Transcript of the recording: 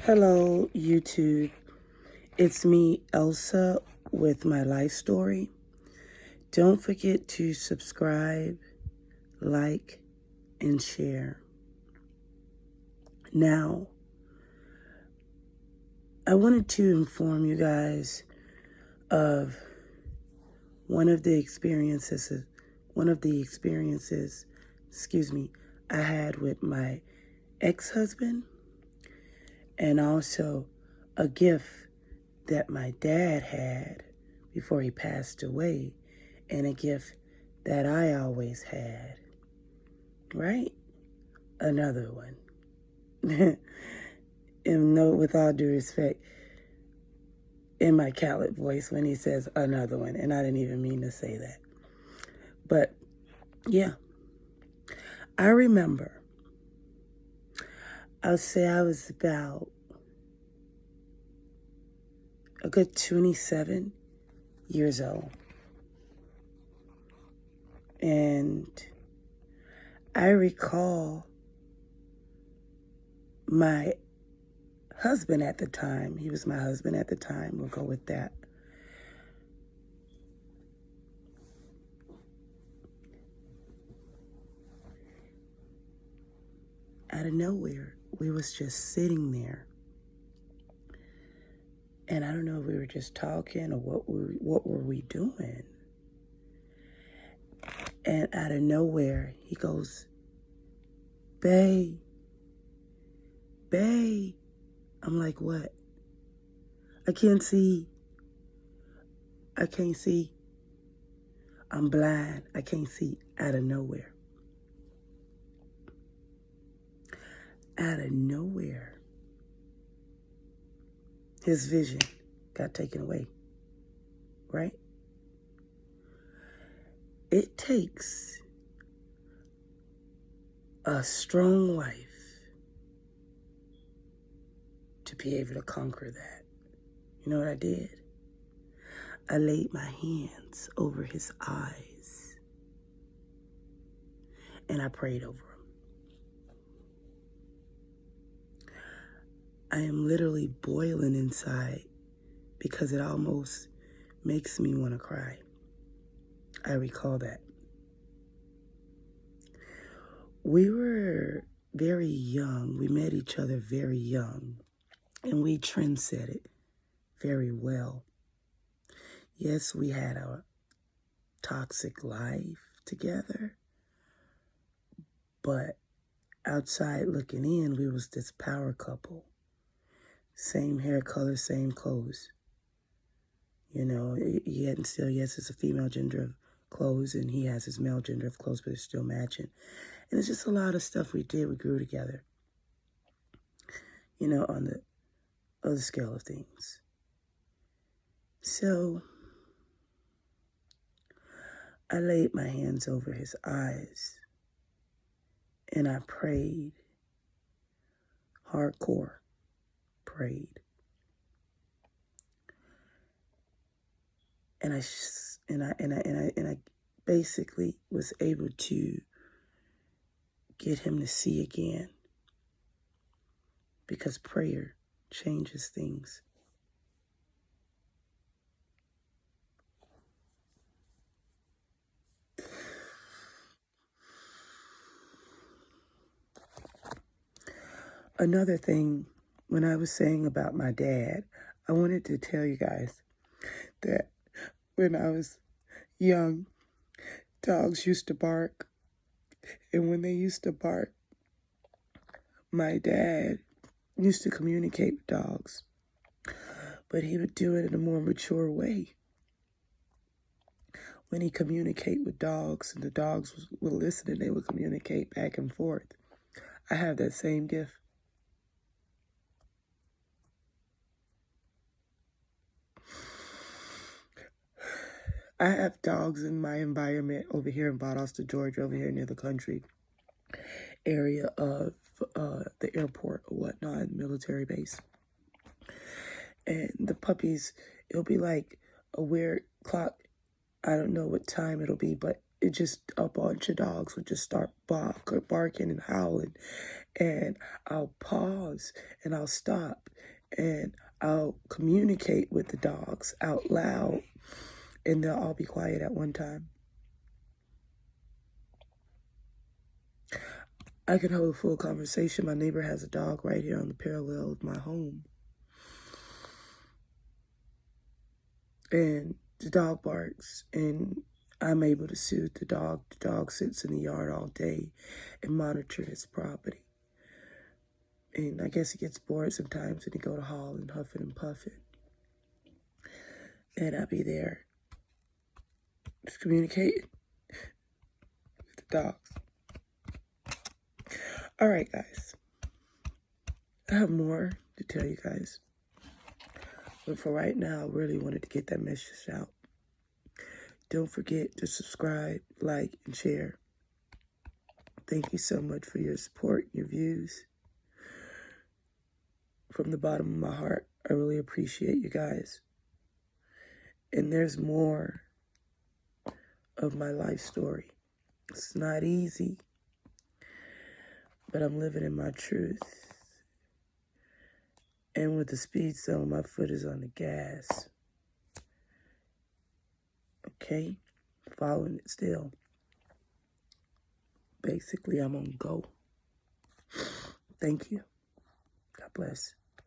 Hello, YouTube. It's me, Elsa, with my life story. Don't forget to subscribe, like, and share. Now, I wanted to inform you guys of one of the experiences, I had with my ex-husband, and also a gift that my dad had before he passed away, and a gift that I always had, right? Another one. And no, with all due respect, in my Khaled voice when he says another one, and I didn't even mean to say that. But yeah, I remember, I'll say I was about a good 27 years old. And I recall my husband at the time, he was my husband at the time, we'll go with that. Out of nowhere, we was just sitting there. And I don't know if we were just talking or what were we doing. And out of nowhere, he goes, "Babe, babe." I'm like, "What?" I can't see. I can't see. I'm blind. I can't see. Out of nowhere. Out of nowhere. His vision got taken away. Right? It takes a strong wife to be able to conquer that. You know what I did? I laid my hands over his eyes and I prayed over him. I am literally boiling inside because it almost makes me want to cry. I recall that. We were very young. We met each other very young, and we trendset it very well. Yes, we had a toxic life together, but outside looking in, we was this power couple. Same hair color, same clothes. You know, he hadn't still, yes, it's a female gender of clothes, and he has his male gender of clothes, but it's still matching. And it's just a lot of stuff we did. We grew together, you know, on the other scale of things. So I laid my hands over his eyes and I prayed, hardcore prayed. And I basically was able to get him to see again, because prayer changes things. Another thing, when I was saying about my dad, I wanted to tell you guys that when I was young, dogs used to bark. And when they used to bark, my dad used to communicate with dogs. But he would do it in a more mature way. When he communicate with dogs and the dogs would listen and they would communicate back and forth. I have that same gift. I have dogs in my environment over here in Valdosta, Georgia, over here near the country area of the airport or whatnot, military base. And the puppies, it'll be like a weird clock. I don't know what time it'll be, but it just a bunch of dogs would just start barking and howling, and I'll pause and I'll stop and I'll communicate with the dogs out loud, and they'll all be quiet at one time. I can hold a full conversation. My neighbor has a dog right here on the parallel of my home, and the dog barks, and I'm able to soothe the dog. The dog sits in the yard all day and monitor his property. And I guess he gets bored sometimes and he go to haul and huffing and puffing. And I'll be there just communicating with the dogs. All right, guys. I have more to tell you guys. But for right now, I really wanted to get that message out. Don't forget to subscribe, like, and share. Thank you so much for your support, your views. From the bottom of my heart, I really appreciate you guys. And there's more of my life story. It's not easy, but I'm living in my truth. And with the speed zone, my foot is on the gas. Okay? Following it still. Basically, I'm on go. Thank you. God bless.